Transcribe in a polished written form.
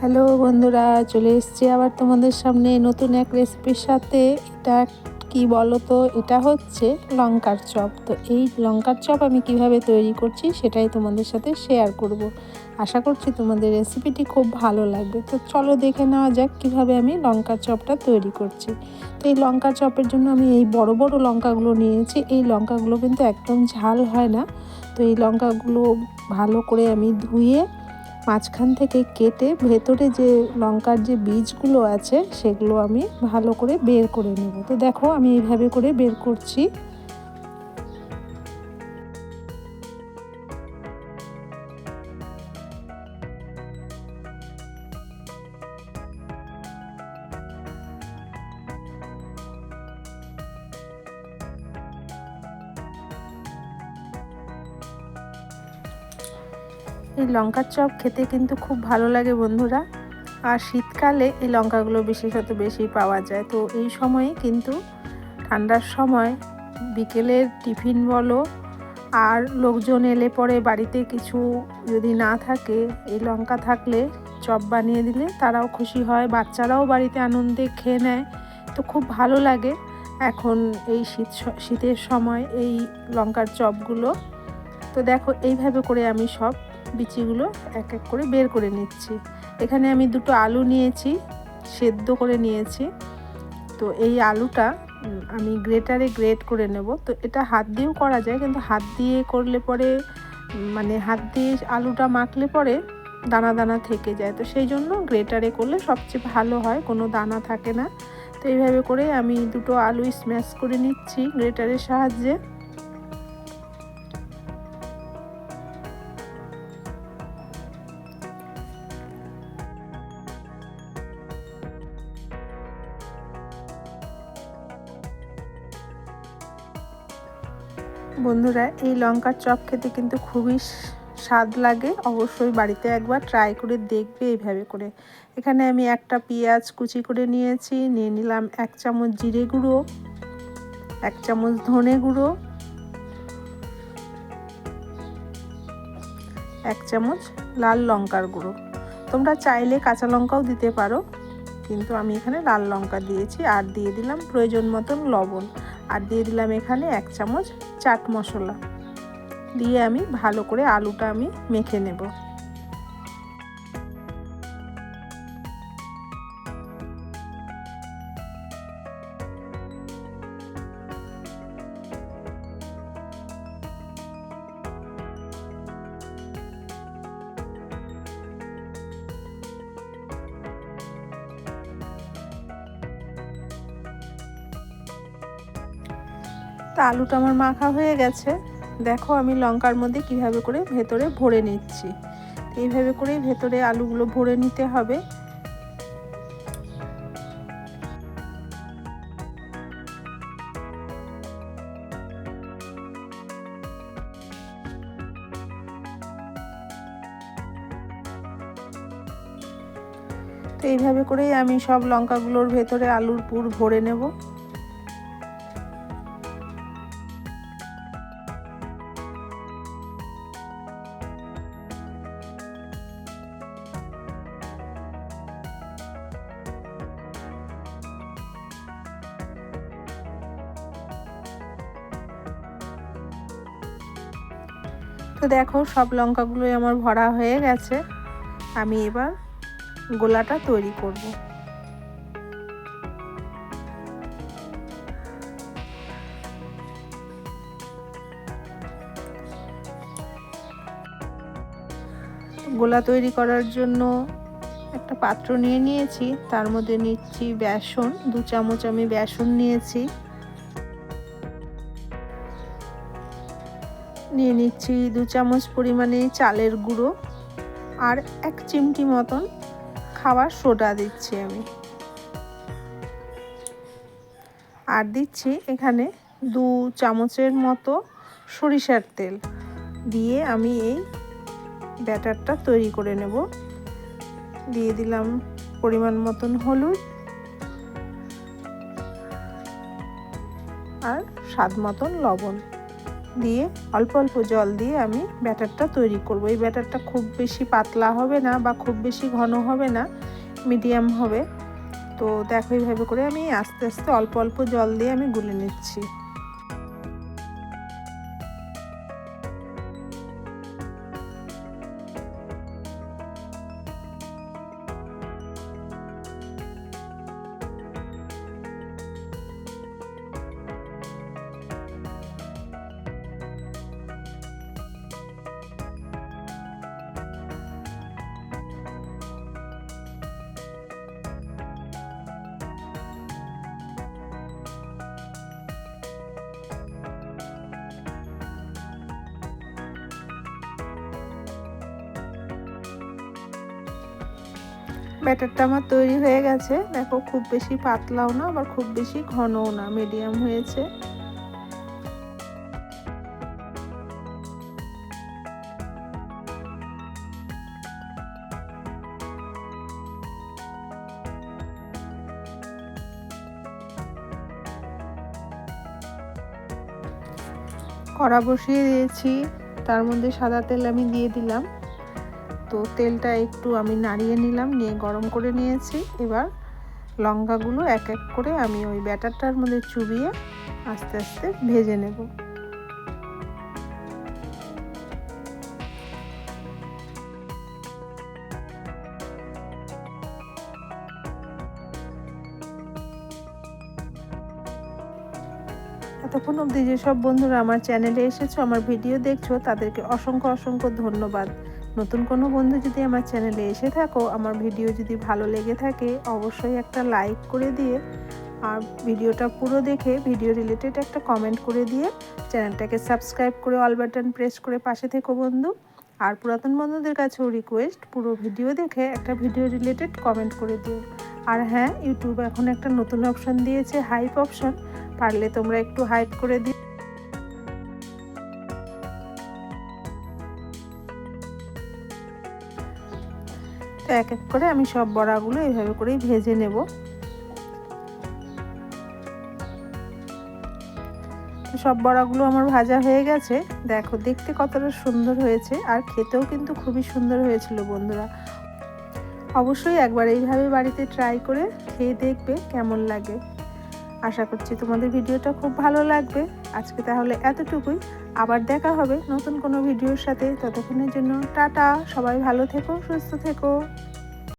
Hello বন্ধুরা, চলে এসেছি আবার তোমাদের সামনে নতুন এক রেসিপির সাথে। এটা কি বলো তো, এটা হচ্ছে লঙ্কার চপ। তো এই লঙ্কার চপ আমি কিভাবে তৈরি করছি সেটাই তোমাদের সাথে শেয়ার করব। আশা করছি তোমাদের রেসিপিটি খুব ভালো লাগবে। তো চলো দেখে নেওয়া যাক কিভাবে আমি লঙ্কার চপটা তৈরি করছি। তো এই লঙ্কার চপের জন্য আমি এই বড় বড় লঙ্কাগুলো নিয়েছি। এই লঙ্কাগুলো কিন্তু একদম ঝাল হয় না। তো এই লঙ্কাগুলো ভালো করে আমি ধুয়ে মাঝখান থেকে কেটে ভেতরে যে লঙ্কার যে বীজগুলো আছে সেগুলো আমি ভালো করে বের করে নেব। তো দেখো আমি এইভাবে করে বের করছি। এই লঙ্কার চপ খেতে কিন্তু খুব ভালো লাগে বন্ধুরা। আর শীতকালে এই লঙ্কাগুলো বিশেষত বেশি পাওয়া যায়। তো এই সময়ে কিন্তু ঠান্ডার সময় বিকেলের টিফিন বলো আর লোকজন এলে পরে বাড়িতে কিছু যদি না থাকে, এই লঙ্কা থাকলে চপ বানিয়ে দিলে তারাও খুশি হয়, বাচ্চারাও বাড়িতে আনন্দে খেয়ে নেয়। তো খুব ভালো লাগে এখন এই শীতের সময় এই লঙ্কার চপগুলো। তো দেখো এইভাবে করে আমি সব বিচিগুলো এক এক করে বের করে নিচ্ছি। এখানে আমি দুটো আলু নিয়েছি, সেদ্ধ করে নিয়েছি। তো এই আলুটা আমি গ্রেটারে গ্রেট করে নেব। তো এটা হাত দিয়েও করা যায়, কিন্তু হাত দিয়ে করলে পরে হাত দিয়ে আলুটা মাখলে পরে দানা দানা থেকে যায়। তো সেই জন্য গ্রেটারে করলে সবচেয়ে ভালো হয়, কোনো দানা থাকে না। তো এইভাবে করে আমি দুটো আলু স্ম্যাশ করে নিচ্ছি গ্রেটারের সাহায্যে। বন্ধুরা, এই লঙ্কার চপ খেতে কিন্তু খুবই স্বাদ লাগে। অবশ্যই বাড়িতে একবার ট্রাই করে দেখবে এইভাবে করে। এখানে আমি একটা পেঁয়াজ কুচি করে নিয়েছি, নিয়ে নিলাম 1 চামচ জিরে গুঁড়ো, 1 চামচ ধনে গুঁড়ো, 1 চামচ লাল লঙ্কার গুঁড়ো। তোমরা চাইলে কাঁচা লঙ্কাও দিতে পারো, কিন্তু আমি এখানে লাল লঙ্কা দিয়েছি। আর দিয়ে দিলাম প্রয়োজন মতন লবণ। আর দিয়ে দিলাম এখানে 1 চামচ চাট মশলা। দিয়ে আমি ভালো করে আলুটা আমি মেখে নেব। তো আলুটা আমার মাখা হয়ে গেছে। দেখো আমি লঙ্কার মধ্যে কিভাবে করে ভেতরে ভরে নিচ্ছি। এইভাবে করেই ভেতরে আলুগুলো ভরে নিতে হবে। তো এইভাবে করেই আমি সব লঙ্কাগুলোর ভেতরে আলুর পুর ভরে নেব। তো দেখো সব লঙ্কাগুলোই আমার ভরা হয়ে গেছে। আমি এবার গোলাটা তৈরি করব। গোলা তৈরি করার জন্য একটা পাত্র নিয়ে নিয়েছি, তার মধ্যে নিচ্ছি বেসন। 2 চামচ আমি বেসন নিয়েছি। নিয়ে নিচ্ছি 2 চামচ পরিমাণে চালের গুঁড়ো। আর 1 চিমটি মতন খাবার সোডা দিচ্ছি আমি। আর দিচ্ছি এখানে 2 চামচের মতো সরিষার তেল। দিয়ে আমি এই ব্যাটারটা তৈরি করে নেব। দিয়ে দিলাম পরিমাণ মতন হলুদ আর স্বাদ মতন লবণ। দিয়ে অল্প অল্প জল দিয়ে আমি ব্যাটারটা তৈরি করব। এই ব্যাটারটা খুব বেশি পাতলা হবে না বা খুব বেশি ঘন হবে না, মিডিয়াম হবে। তো দেখো এইভাবে করে আমি আস্তে আস্তে অল্প অল্প জল দিয়ে আমি গুলে নিচ্ছি। ব্যাটারটা আমার তৈরি হয়ে গেছে। দেখো খুব বেশি পাতলাও না আবার খুব বেশি ঘনও না, মিডিয়াম হয়েছে। কড়া বসিয়ে দিয়েছি, তার মধ্যে সাদা তেল আমি দিয়ে দিলাম। তো তেলটা একটু আমি নাড়িয়ে নিলাম, নিয়ে গরম করে নিয়েছি। এবার লঙ্কাগুলো এক এক করে আমি ওই ব্যাটারটার মধ্যে চুবিয়ে আস্তে আস্তে ভেজে নেব। এতক্ষণ অবধি যেসব বন্ধুরা আমার চ্যানেলে এসেছো, আমার ভিডিও দেখছো, তাদেরকে অসংখ্য অসংখ্য ধন্যবাদ। নতুন কোনো বন্ধু যদি আমার চ্যানেলে এসে থাকো, আমার ভিডিও যদি ভালো লেগে থাকে অবশ্যই একটা লাইক করে দিয়ে আর ভিডিওটা পুরো দেখে ভিডিও রিলেটেড একটা কমেন্ট করে দিয়ে চ্যানেলটাকে সাবস্ক্রাইব করে অল বাটন প্রেস করে পাশে থেকো বন্ধু। আর পুরাতন বন্ধুদের কাছেও রিকোয়েস্ট, পুরো ভিডিও দেখে একটা ভিডিও রিলেটেড কমেন্ট করে দিও। আর হ্যাঁ, ইউটিউব এখন একটা নতুন অপশন দিয়েছে, হাইপ অপশন, পারলে তোমরা একটু হাইপ করে দিও। তো এক এক করে আমি সব বড়াগুলো এইভাবে করেই ভেজে নেব। সব বড়াগুলো আমার ভাজা হয়ে গেছে। দেখো দেখতে কতটা সুন্দর হয়েছে, আর খেতেও কিন্তু খুবই সুন্দর হয়েছিল বন্ধুরা। অবশ্যই একবার এইভাবে বাড়িতে ট্রাই করে খেয়ে দেখবে কেমন লাগে। আশা করছি তোমাদের ভিডিওটা খুব ভালো লাগবে। আজকে তাহলে এতটুকুই, আবার দেখা হবে নতুন কোনো ভিডিওর সাথে। ততক্ষণের জন্য টাটা, সবাই ভালো থেকো, সুস্থ থেকো।